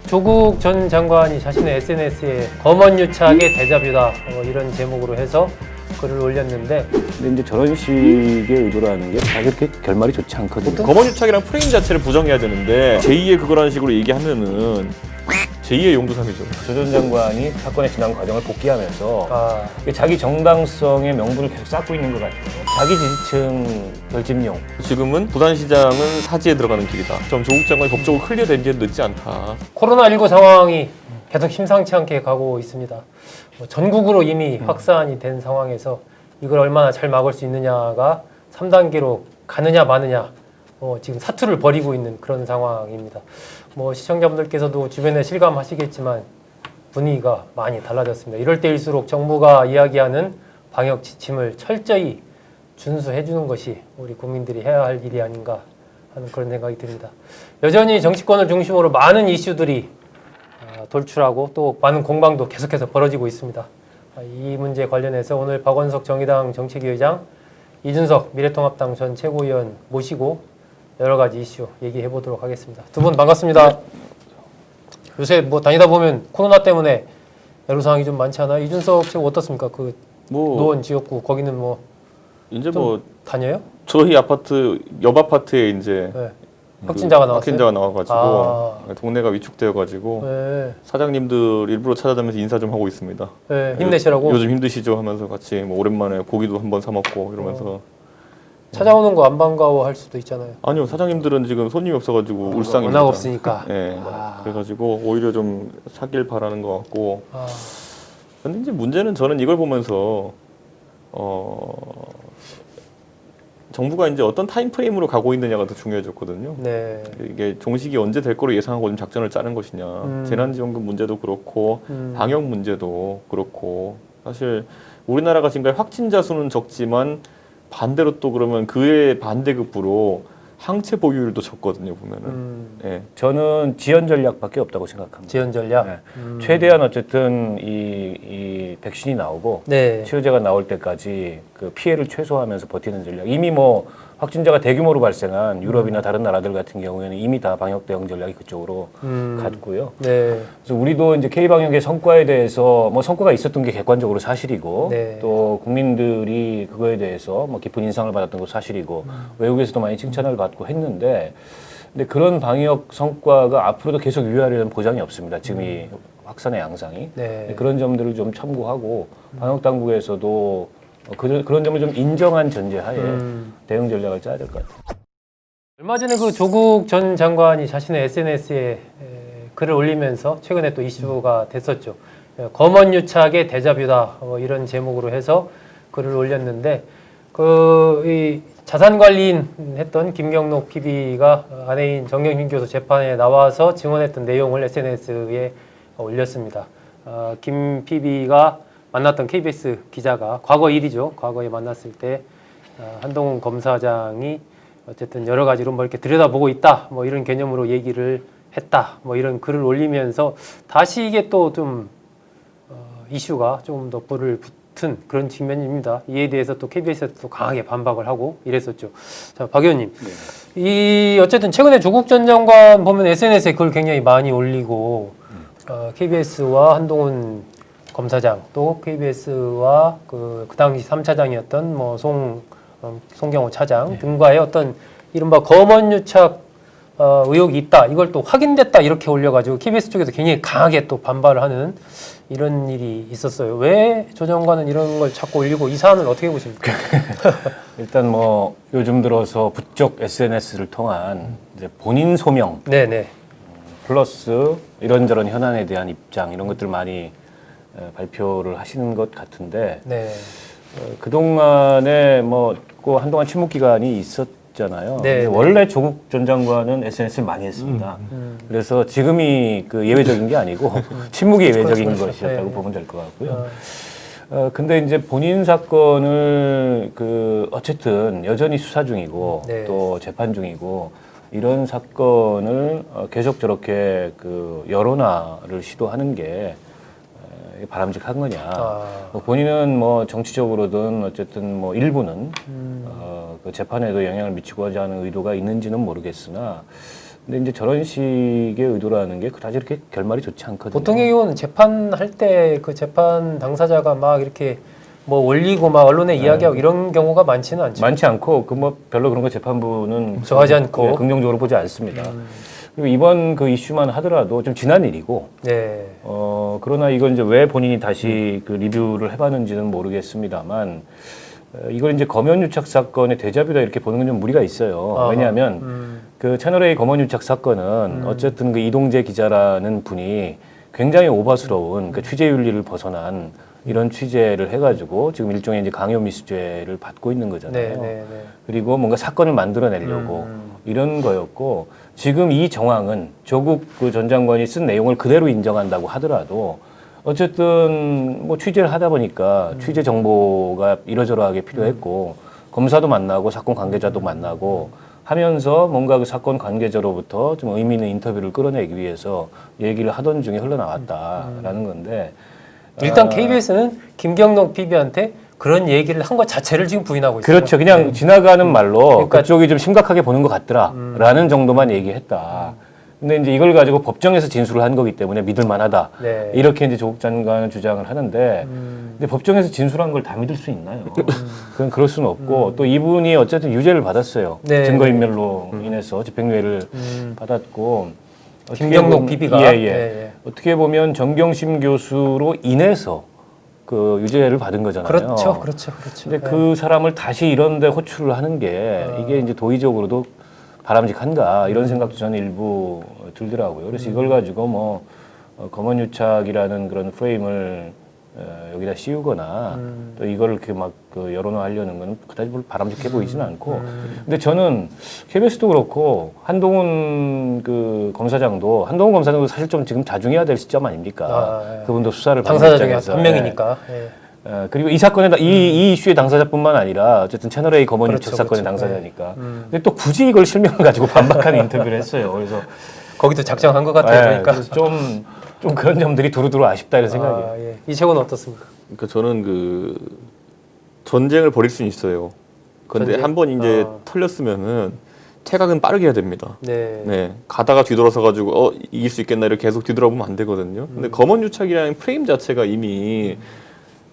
조국 전 장관이 자신의 SNS에 검언유착의 데자뷰다 이런 제목으로 해서 글을 올렸는데, 근데 이제 저런 식의 의도라는 게 사실 그렇게 결말이 좋지 않거든요. 검언유착이랑 프레임 자체를 부정해야 되는데 제2의 그거라는 식으로 얘기하면은 제2의 용두삼이죠. 조 전 장관이 사건의 지난 과정을 복귀하면서 자기 정당성의 명분을 계속 쌓고 있는 것 같아요. 자기 지지층 결집용. 지금은 부산시장은 사지에 들어가는 길이다. 좀 조국 장관이 법적으로 클리어된 게 늦지 않다. 코로나19 상황이 계속 심상치 않게 가고 있습니다. 전국으로 이미 확산이 된 상황에서 이걸 얼마나 잘 막을 수 있느냐가 3단계로 가느냐 마느냐 지금 사투를 벌이고 있는 그런 상황입니다. 시청자분들께서도 주변에 실감하시겠지만 분위기가 많이 달라졌습니다. 이럴 때일수록 정부가 이야기하는 방역 지침을 철저히 준수해 주는 것이 우리 국민들이 해야 할 일이 아닌가 하는 그런 생각이 듭니다. 여전히 정치권을 중심으로 많은 이슈들이 돌출하고 또 많은 공방도 계속해서 벌어지고 있습니다. 이 문제 관련해서 오늘 박원석 정의당 정책위의장, 이준석 미래통합당 전 최고위원 모시고 여러 가지 이슈 얘기해 보도록 하겠습니다. 두 분 반갑습니다. 네. 요새 다니다 보면 코로나 때문에 애로사항이 좀 많지 않아요? 이준석 지금 어떻습니까? 노원 지역구 거기는 이제 다녀요? 저희 아파트 옆 아파트에 이제 네. 확진자가 나왔어요? 확진자가 나와가지고 동네가 위축되어가지고 네. 사장님들 일부러 찾아다니면서 인사 좀 하고 있습니다. 네, 힘내시라고? 요즘 힘드시죠 하면서 같이 오랜만에 고기도 한번 사 먹고 이러면서 찾아오는 거 안 반가워 할 수도 있잖아요. 아니요, 사장님들은 지금 손님이 없어가지고 울상입니다. 워낙 없으니까. 네, 그래가지고 오히려 좀 사길 바라는 것 같고. 근데 이제 문제는 저는 이걸 보면서 정부가 이제 어떤 타임 프레임으로 가고 있느냐가 더 중요해졌거든요. 네. 이게 종식이 언제 될 거로 예상하고 좀 작전을 짜는 것이냐. 재난지원금 문제도 그렇고 방역 문제도 그렇고 사실 우리나라가 지금까지 확진자 수는 적지만 반대로 또 그러면 그의 반대급부로 항체 보유율도 적거든요, 보면은. 네. 저는 지연 전략밖에 없다고 생각합니다. 지연 전략? 네. 최대한 어쨌든 이 백신이 나오고 네. 치료제가 나올 때까지 그 피해를 최소화하면서 버티는 전략. 이미 확진자가 대규모로 발생한 유럽이나 다른 나라들 같은 경우에는 이미 다 방역 대응 전략이 그쪽으로 갔고요. 네. 그래서 우리도 이제 K 방역의 성과에 대해서 성과가 있었던 게 객관적으로 사실이고 네. 또 국민들이 그거에 대해서 깊은 인상을 받았던 것도 사실이고 외국에서도 많이 칭찬을 받고 했는데, 근데 그런 방역 성과가 앞으로도 계속 유효하려는 보장이 없습니다. 지금 이 확산의 양상이. 네. 그런 점들을 좀 참고하고 방역 당국에서도 그런 점을 좀 인정한 전제하에 대응 전략을 짜야 될 것 같아요. 얼마 전에 조국 전 장관이 자신의 SNS에 글을 올리면서 최근에 또 이슈가 됐었죠. 검언유착의 데자뷰다 이런 제목으로 해서 글을 올렸는데 이 자산관리인 했던 김경록 PD가 아내인 정경심 교수 재판에 나와서 증언했던 내용을 SNS에 올렸습니다. 김 PD가 만났던 KBS 기자가 과거 일이죠. 과거에 만났을 때 한동훈 검사장이 어쨌든 여러 가지로 이렇게 들여다보고 있다. 이런 개념으로 얘기를 했다. 이런 글을 올리면서 다시 이게 또 좀 이슈가 조금 더 불을 붙은 그런 측면입니다. 이에 대해서 또 KBS에서 강하게 반박을 하고 이랬었죠. 자, 박 의원님. 네. 어쨌든 최근에 조국 전 장관 보면 SNS에 글 굉장히 많이 올리고 KBS와 한동훈 검사장 또 KBS와 그 당시 3차장이었던 송경호 차장 등과의 어떤 이른바 검언유착 의혹이 있다. 이걸 또 확인됐다 이렇게 올려가지고 KBS 쪽에서 굉장히 강하게 또 반발을 하는 이런 일이 있었어요. 왜 조 장관은 이런 걸 자꾸 올리고 이 사안을 어떻게 보십니까? 일단 요즘 들어서 부쩍 SNS를 통한 이제 본인 소명, 네네. 플러스 이런저런 현안에 대한 입장 이런 것들 많이 발표를 하시는 것 같은데, 네. 그동안에 한동안 침묵 기간이 있었잖아요. 네. 원래 조국 전 장관은 SNS를 많이 했습니다. 그래서 지금이 예외적인 게 아니고 침묵이 예외적인 것이었다고 보면 될 것 같고요. 근데 이제 본인 사건을 어쨌든 여전히 수사 중이고 네. 또 재판 중이고 이런 사건을 계속 저렇게 여론화를 시도하는 게 바람직한 거냐. 뭐 본인은 뭐 정치적으로든 어쨌든 뭐 일부는 그 재판에도 영향을 미치고자 하는 의도가 있는지는 모르겠으나 근데 이제 저런 식의 의도라는 게 그다지 그렇게 결말이 좋지 않거든요. 보통의 경우는 재판할 때 그 재판 당사자가 막 이렇게 뭐 올리고 막 언론에 이야기하고 이런 경우가 많지는 않죠. 많지 않고 그 뭐 별로 그런 거 재판부는 좋아하지 않고. 네, 긍정적으로 보지 않습니다. 그리고 이번 그 이슈만 하더라도 좀 지난 일이고 네. 그러나 이건 이제 왜 본인이 다시 그 리뷰를 해봤는지는 모르겠습니다만 이걸 이제 검언유착 사건의 대자뷰다 이렇게 보는 건 좀 무리가 있어요. 왜냐하면 그 채널A 검언유착 사건은 어쨌든 그 이동재 기자라는 분이 굉장히 오바스러운 그 취재윤리를 벗어난 이런 취재를 해가지고 지금 일종의 이제 강요미수죄를 받고 있는 거잖아요. 네, 네, 네. 그리고 뭔가 사건을 만들어내려고 이런 거였고 지금 이 정황은 조국 그 전 장관이 쓴 내용을 그대로 인정한다고 하더라도 어쨌든 뭐 취재를 하다 보니까 취재 정보가 이러저러하게 필요했고 검사도 만나고 사건 관계자도 만나고 하면서 뭔가 그 사건 관계자로부터 좀 의미 있는 인터뷰를 끌어내기 위해서 얘기를 하던 중에 흘러나왔다라는 건데 일단 KBS는 김경록 PB한테 그런 얘기를 한 것 자체를 지금 부인하고 있어요. 그렇죠. 그냥 네. 지나가는 말로 그러니까 그쪽이 좀 심각하게 보는 것 같더라라는 정도만 얘기했다. 근데 이제 이걸 가지고 법정에서 진술을 한 거기 때문에 믿을 만하다. 네. 이렇게 이제 조국 장관은 주장을 하는데 근데 법정에서 진술한 걸 다 믿을 수 있나요? 그건 그럴 수는 없고 또 이분이 어쨌든 유죄를 받았어요. 네. 증거인멸로 인해서 집행유예를 받았고 김경록 PB가 예, 예. 예, 예. 어떻게 보면 정경심 교수로 인해서 그 유죄를 받은 거잖아요. 그렇죠, 그렇죠, 그렇죠. 근데 그 사람을 다시 이런데 호출을 하는 게 이게 이제 도의적으로도 바람직한가 이런 생각도 저는 일부 들더라고요. 그래서 이걸 가지고 뭐 검언유착이라는 그런 프레임을 여기다 씌우거나 또 이걸 이렇게 막 그 여론화하려는 건 그다지 별로 바람직해 보이지는 않고. 근데 저는 KBS도 그렇고 한동훈 그 검사장도 사실 좀 지금 자중해야 될 시점 아닙니까? 예. 그분도 수사를 받는 당사자 중에 입장에서. 한 명이니까. 예. 그리고 이 사건에 이 이슈의 당사자뿐만 아니라 어쨌든 채널A 검언유착 그렇죠, 사건의 그렇죠. 당사자니까. 근데 또 굳이 이걸 실명을 가지고 반박하는 인터뷰를 했어요. 그래서 거기도 작정한 것 같아요. 그러니까. 그래서 좀 그런 점들이 두루두루 아쉽다 이런 생각이에요. 예. 이채곤 어떻습니까? 그러니까 저는 그 전쟁을 벌일 수는 있어요. 그런데 전쟁? 한 번 이제 털렸으면은 퇴각은 빠르게 해야 됩니다. 네. 네, 가다가 뒤돌아서 가지고 이길 수 있겠나 이렇게 계속 뒤돌아보면 안 되거든요. 근데 검언유착이라는 프레임 자체가 이미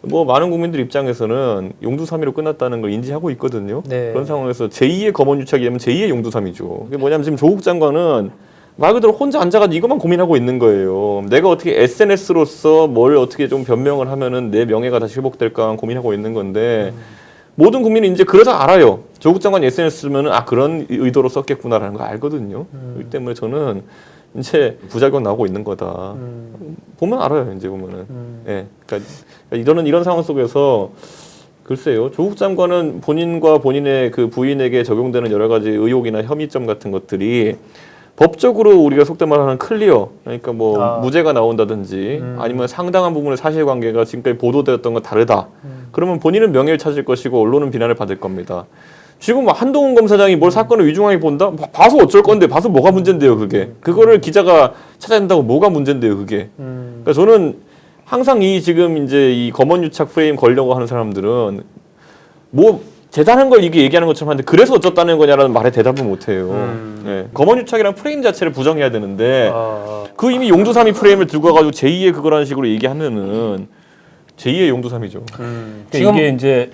뭐 많은 국민들 입장에서는 용두사미로 끝났다는 걸 인지하고 있거든요. 네. 그런 상황에서 제2의 검언유착이 되면 제2의 용두사미죠. 그게 뭐냐면 지금 조국 장관은 말 그대로 혼자 앉아가지고 이것만 고민하고 있는 거예요. 내가 어떻게 SNS로서 뭘 어떻게 좀 변명을 하면은 내 명예가 다시 회복될까 고민하고 있는 건데 모든 국민이 이제 그래서 알아요. 조국 장관이 SNS 쓰면은 그런 의도로 썼겠구나라는 거 알거든요. 그렇기 때문에 저는 이제 부작용 나오고 있는 거다. 보면 알아요. 이제 보면은. 예. 그러니까 이런 상황 속에서 글쎄요. 조국 장관은 본인과 본인의 그 부인에게 적용되는 여러 가지 의혹이나 혐의점 같은 것들이 법적으로 우리가 속된 말하는 클리어, 그러니까 뭐 무죄가 나온다든지 아니면 상당한 부분의 사실관계가 지금까지 보도되었던 건 다르다. 그러면 본인은 명예를 찾을 것이고 언론은 비난을 받을 겁니다. 지금 한동훈 검사장이 뭘 사건을 위중하게 본다? 봐서 어쩔 건데, 봐서 뭐가 문제인데요, 그게. 그거를 기자가 찾아낸다고 뭐가 문제인데요, 그게. 그러니까 저는 항상 지금 이제 이 검언유착 프레임 걸려고 하는 사람들은 뭐 대단한 걸 이게 얘기하는 것처럼 하는데 그래서 어쩌다는 거냐라는 말에 대답을 못 해요. 네. 검언유착이란 프레임 자체를 부정해야 되는데 그 이미 용두사미 프레임을 들고 와가지고 제2의 그거라는 식으로 얘기하면은 제2의 용두사미죠. 지금 이게 이제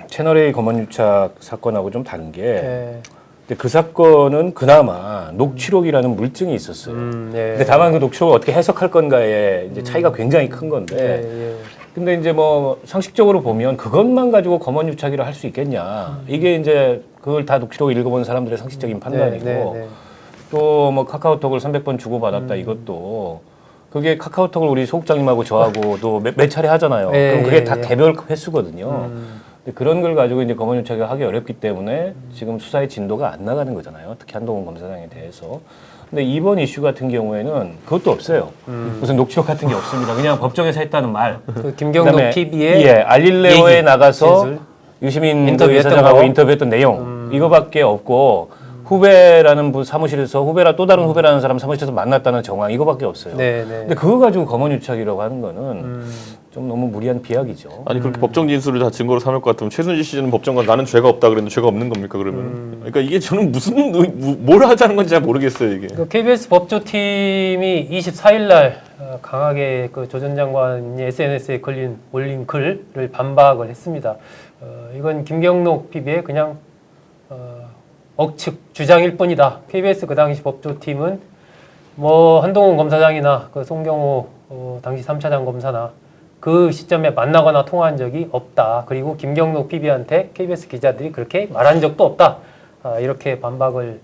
채널A 검언유착 사건하고 좀 다른 게 근데 그 사건은 그나마 녹취록이라는 물증이 있었어요. 근데 다만 그 녹취록을 어떻게 해석할 건가에 이제 차이가 굉장히 큰 건데 근데 이제 뭐 상식적으로 보면 그것만 가지고 검언유착이라 할 수 있겠냐. 이게 이제 그걸 다 녹취록을 읽어본 사람들의 상식적인 판단이고 또 뭐 카카오톡을 300번 주고받았다 이것도 그게 카카오톡을 우리 소국장님하고 저하고도 몇 차례 하잖아요. 그럼 그게 다 개별 횟수거든요. 근데 그런 걸 가지고 이제 검언유착을 하기 어렵기 때문에 지금 수사의 진도가 안 나가는 거잖아요. 특히 한동훈 검사장에 대해서. 근데 이번 이슈 같은 경우에는 그것도 없어요. 무슨 녹취록 같은 게 없습니다. 그냥 법정에서 했다는 말. 그 김경록 TV의 알릴레오에 나가서 진술? 유시민 인터뷰했던 이사장하고 거? 인터뷰했던 내용 이거밖에 없고 후배라는 사무실에서 후배라 또 다른 후배라는 사람 사무실에서 만났다는 정황 이거밖에 없어요. 네, 네. 근데 그거 가지고 검언유착이라고 하는 거는 좀 너무 무리한 비약이죠. 아니 그렇게 법정 진술을 다 증거로 삼을 것 같으면 최순실 씨는 법정관 나는 죄가 없다 그랬는데 죄가 없는 겁니까 그러면? 그러니까 이게 저는 무슨 뭘 하자는 건지 잘 모르겠어요 이게. 그 KBS 법조팀이 24일 날 강하게 그 조 전 장관이 SNS에 올린 글을 반박을 했습니다. 이건 김경록 PB의 그냥 억측 주장일 뿐이다. KBS 그 당시 법조팀은 뭐 한동훈 검사장이나 그 송경호 당시 3차장 검사나 그 시점에 만나거나 통화한 적이 없다. 그리고 김경록 PB한테 KBS 기자들이 그렇게 말한 적도 없다. 이렇게 반박을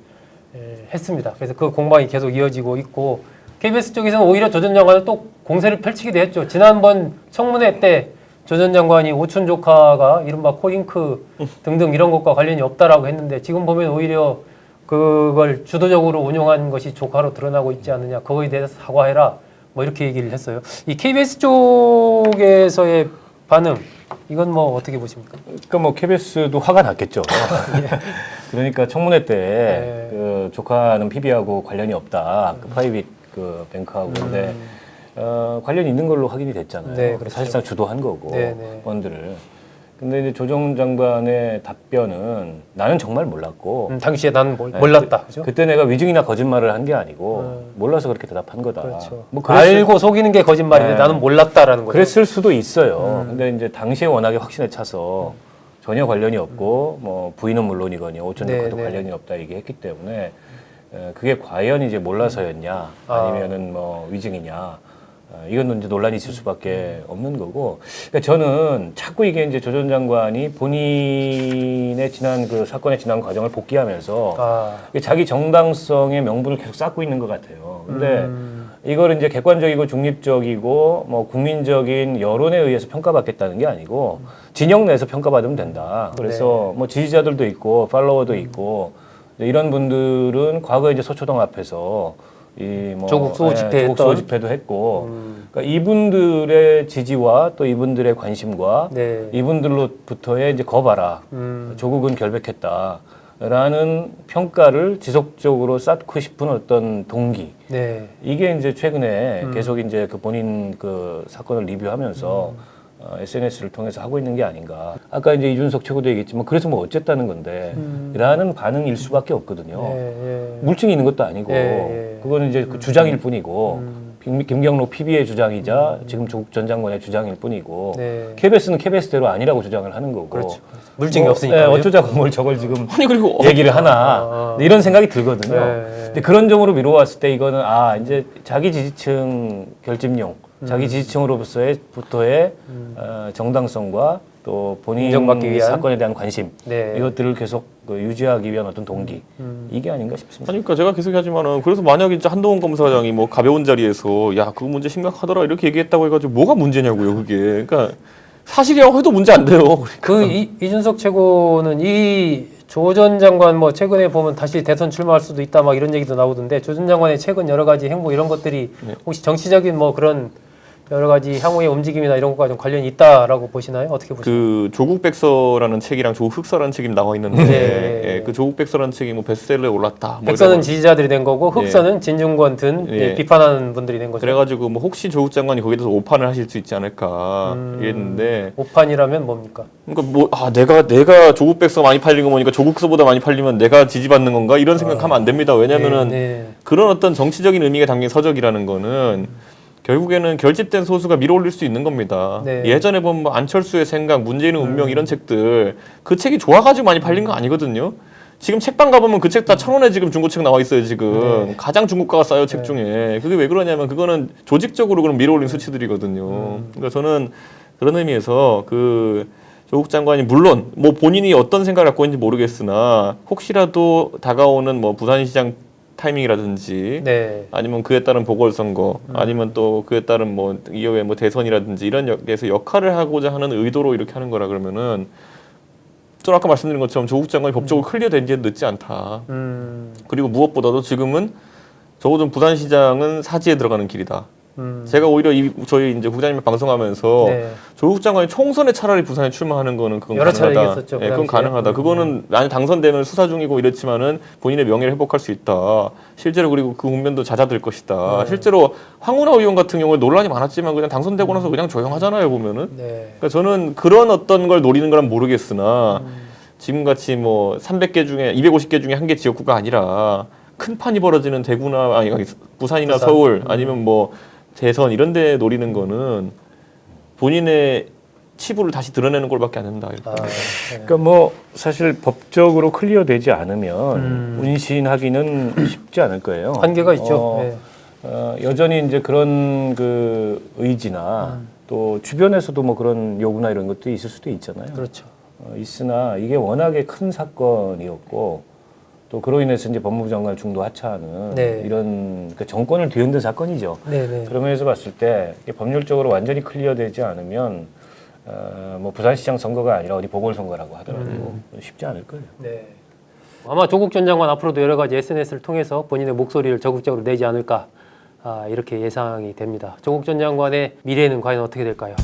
했습니다. 그래서 그 공방이 계속 이어지고 있고 KBS 쪽에서는 오히려 조 전 장관을 또 공세를 펼치기도 했죠. 지난번 청문회 때 조 전 장관이 오촌 조카가 이른바 코링크 등등 이런 것과 관련이 없다라고 했는데 지금 보면 오히려 그걸 주도적으로 운용한 것이 조카로 드러나고 있지 않느냐. 그거에 대해서 사과해라. 뭐 이렇게 얘기를 했어요. 이 KBS 쪽에서의 반응 이건 뭐 어떻게 보십니까? 그러니까 뭐 KBS도 화가 났겠죠. 그러니까 청문회 때 그 조카는 PB하고 관련이 없다. 그 프라이빗 그 뱅크하고 근데 관련이 있는 걸로 확인이 됐잖아요. 네, 그렇죠. 사실상 주도한 거고 네, 네. 펀드를. 근데 이제 조정 장관의 답변은 나는 정말 몰랐고 당시에 나는 네, 몰랐다. 그죠? 그때 내가 위증이나 거짓말을 한 게 아니고 몰라서 그렇게 대답한 거다. 그렇죠. 뭐 알고 속이는 게 거짓말인데 네. 나는 몰랐다라는 거죠. 그랬을 수도 있어요. 근데 이제 당시에 워낙에 확신에 차서 전혀 관련이 없고 뭐 부인은 물론이거니와 오촌 네, 조카도 네. 관련이 없다 얘기했기 때문에 그게 과연 이제 몰라서였냐 아니면은 뭐 위증이냐 이건 이제 논란이 있을 수밖에 없는 거고. 그러니까 저는 자꾸 이게 이제 조 전 장관이 본인의 지난 그 사건의 지난 과정을 복귀하면서 이게 자기 정당성의 명분을 계속 쌓고 있는 것 같아요. 근데 이걸 이제 객관적이고 중립적이고 뭐 국민적인 여론에 의해서 평가받겠다는 게 아니고 진영 내에서 평가받으면 된다. 그래서 뭐 지지자들도 있고 팔로워도 있고 이런 분들은 과거에 이제 서초동 앞에서 이 뭐 조국 수호 집회했던 조국 수호 집회도 했고 그러니까 이분들의 지지와 또 이분들의 관심과 네. 이분들로부터의 이제 거봐라 조국은 결백했다라는 평가를 지속적으로 쌓고 싶은 어떤 동기 네. 이게 이제 최근에 계속 이제 그 본인 그 사건을 리뷰하면서 SNS를 통해서 하고 있는 게 아닌가. 아까 이제 이준석 최고도 얘기했지만 그래서 뭐 어쨌다는 건데 라는 반응일 수밖에 없거든요. 예. 물증이 있는 것도 아니고 예. 그거는 이제 그 주장일 뿐이고 김경록 PB의 주장이자 지금 조국 전 장관의 주장일 뿐이고 네. KBS는 KBS대로 아니라고 주장을 하는 거고 그렇죠. 물증이 뭐, 없으니까. 네, 어쩌자고 뭘 저걸 지금 아니 그리고 얘기를 하나 이런 생각이 들거든요. 네. 근데 그런 점으로 미뤄왔을 때 이거는 이제 자기 지지층 결집용, 자기 지지층으로부터의 정당성과 또 본인 인정받기 위한 사건에 대한 관심 네. 이것들을 계속 그 유지하기 위한 어떤 동기 이게 아닌가 싶습니다. 그러니까 제가 계속 하지만은 그래서 만약에 진짜 한동훈 검사장이 뭐 가벼운 자리에서 야 그 문제 심각하더라 이렇게 얘기했다고 해가지고 뭐가 문제냐고요 그게. 그러니까 사실이라고 해도 문제 안 돼요. 그 이준석 최고는 이 조 전 장관 뭐 최근에 보면 다시 대선 출마할 수도 있다 막 이런 얘기도 나오던데 조 전 장관의 최근 여러 가지 행보 이런 것들이 혹시 정치적인 뭐 그런 여러 가지 향후의 움직임이나 이런 것과 좀 관련이 있다라고 보시나요? 어떻게 보시나요? 그 조국 백서라는 책이랑 조국 흑서라는 책이 나와 있는데 네. 예, 그 조국 백서라는 책이 뭐 베스트셀러에 올랐다. 뭐 백서는 이런 지지자들이 낸 거고 흑서는 진중권 든 예. 비판하는 분들이 낸 거죠. 그래가지고 뭐 혹시 조국 장관이 거기에 대해서 오판을 하실 수 있지 않을까 이랬는데 오판이라면 뭡니까? 그러니까 뭐 내가 조국 백서 많이 팔린 거 보니까 조국서보다 많이 팔리면 내가 지지받는 건가 이런 생각하면 안 됩니다. 왜냐면은 네. 그런 어떤 정치적인 의미가 담긴 서적이라는 거는 결국에는 결집된 소수가 밀어올릴 수 있는 겁니다. 네. 예전에 보면 뭐 안철수의 생각, 문재인의 운명 이런 책들 그 책이 좋아가지고 많이 팔린 거 아니거든요. 지금 책방 가보면 그 책 다 1,000원에 지금 중고책 나와 있어요. 지금 가장 중고가가 싸요 책 중에. 그게 왜 그러냐면 그거는 조직적으로 그런 밀어올린 수치들이거든요. 그러니까 저는 그런 의미에서 그 조국 장관이 물론 뭐 본인이 어떤 생각을 갖고 있는지 모르겠으나 혹시라도 다가오는 뭐 부산시장 타이밍이라든지 네. 아니면 그에 따른 보궐선거 아니면 또 그에 따른 뭐 이후에 뭐 대선이라든지 이런 역에서 역할을 하고자 하는 의도로 이렇게 하는 거라 그러면은 또 아까 말씀드린 것처럼 조국 장관이 법적으로 클리어된 지는 늦지 않다. 그리고 무엇보다도 지금은 적어도 부산시장은 사지에 들어가는 길이다. 제가 오히려 저희 이제 국장님 방송하면서 네. 조국 장관이 총선에 차라리 부산에 출마하는 거는 그건 여러 차례 가능하다. 얘기했었죠, 예, 그 그건 당시에. 가능하다. 그거는 만약 당선되면 수사 중이고 이랬지만은 본인의 명예를 회복할 수 있다. 실제로 그리고 그 국면도 잦아들 것이다. 실제로 황운하 의원 같은 경우에 논란이 많았지만 그냥 당선되고 나서 그냥 조용하잖아요 보면은. 네. 그러니까 저는 그런 어떤 걸 노리는 건 모르겠으나 지금같이 뭐 300개 중에 250개 중에 한 개 지역구가 아니라 큰 판이 벌어지는 대구나 아니 부산이나 부산. 서울 아니면 뭐 대선 이런 데 노리는 거는 본인의 치부를 다시 드러내는 꼴밖에 안 된다. 이렇게. 그러니까 뭐 사실 법적으로 클리어되지 않으면 운신하기는 쉽지 않을 거예요. 한계가 있죠. 네. 여전히 이제 그런 그 의지나 또 주변에서도 뭐 그런 요구나 이런 것도 있을 수도 있잖아요. 그렇죠. 있으나 이게 워낙에 큰 사건이었고 또 그로 인해서 이제 법무부 장관을 중도 하차하는 네. 이런 그 정권을 뒤흔든 사건이죠. 네네. 그런 면에서 봤을 때 이게 법률적으로 완전히 클리어되지 않으면 뭐 부산시장 선거가 아니라 어디 보궐선거라고 하더라도 쉽지 않을 거예요. 네. 아마 조국 전 장관 앞으로도 여러 가지 SNS를 통해서 본인의 목소리를 적극적으로 내지 않을까 이렇게 예상이 됩니다. 조국 전 장관의 미래는 과연 어떻게 될까요?